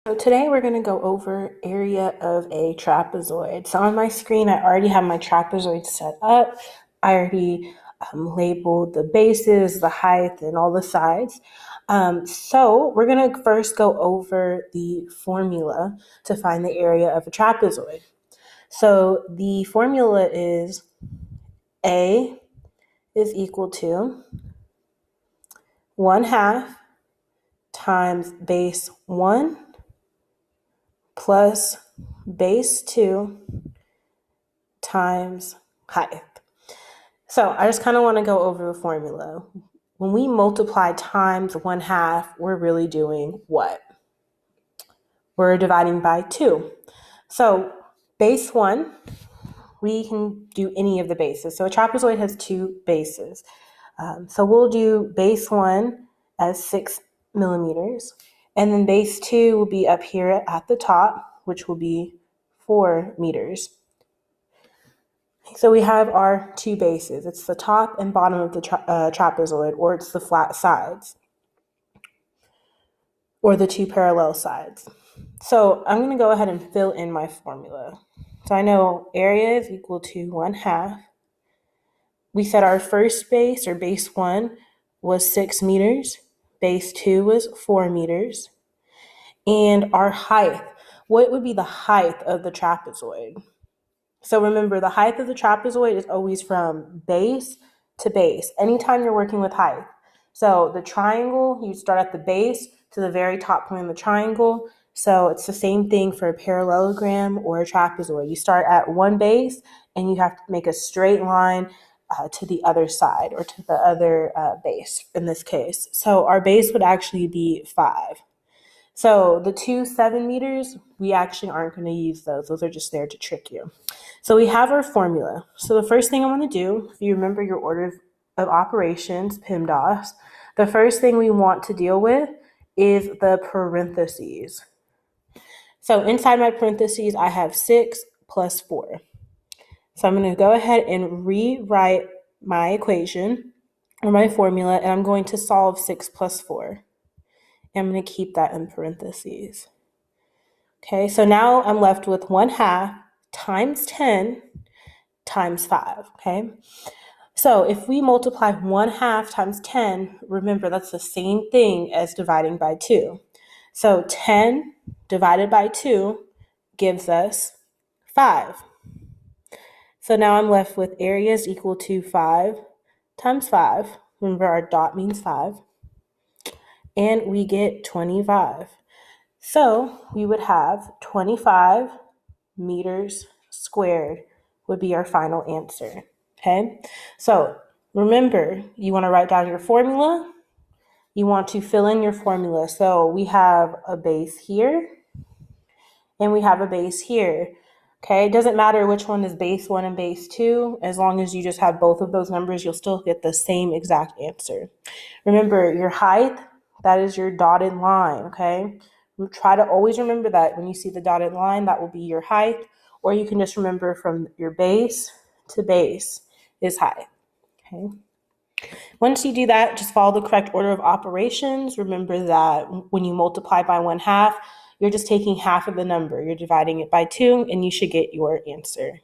So today we're going to go over area of a trapezoid. So on my screen, I already have my trapezoid set up. I already labeled the bases, the height, and all the sides. So we're going to first go over the formula to find the area of a trapezoid. So the formula is A is equal to 1/2 times base 1 plus base 2 times height. So I just kind of want to go over the formula. When we multiply times 1/2, we're really doing what? We're dividing by 2. So base 1, we can do any of the bases. So a trapezoid has 2 bases. So we'll do base 1 as 6 millimeters. And then base 2 will be up here at the top, which will be 4 meters. So we have our 2 bases. It's the top and bottom of the trapezoid, or it's the flat sides, or the 2 parallel sides. So I'm going to go ahead and fill in my formula. So I know area is equal to 1/2. We said our first base, or base 1, was 6 meters. Base 2 was 4 meters. And our height, what would be the height of the trapezoid? So remember, the height of the trapezoid is always from base to base, anytime you're working with height. So the triangle, you start at the base to the very top point of the triangle. So it's the same thing for a parallelogram or a trapezoid. You start at one base and you have to make a straight line to the other side, or to the other base in this case. So our base would actually be 5. So the 2 7 meters, we actually aren't going to use those. Those are just there to trick you. So we have our formula. So the first thing I want to do, if you remember your order of operations, PEMDAS, the first thing we want to deal with is the parentheses. So inside my parentheses, I have 6 plus 4. So I'm going to go ahead and rewrite my equation, or my formula, and I'm going to solve 6 plus 4. I'm going to keep that in parentheses. Okay, so now I'm left with 1/2 times 10 times 5, okay? So if we multiply 1/2 times 10, remember that's the same thing as dividing by 2. So 10 divided by 2 gives us 5. So now I'm left with area is equal to 5 times 5. Remember, our dot means 5. And we get 25. So we would have 25 meters squared would be our final answer, okay? So remember, you want to write down your formula. You want to fill in your formula. So we have a base here, and we have a base here, okay? It doesn't matter which one is base 1 and base 2. As long as you just have both of those numbers, you'll still get the same exact answer. Remember, your height, that is your dotted line, okay? Try to always remember that when you see the dotted line, that will be your height, or you can just remember from your base to base is height, okay? Once you do that, just follow the correct order of operations. Remember that when you multiply by 1/2, you're just taking half of the number. You're dividing it by 2, and you should get your answer.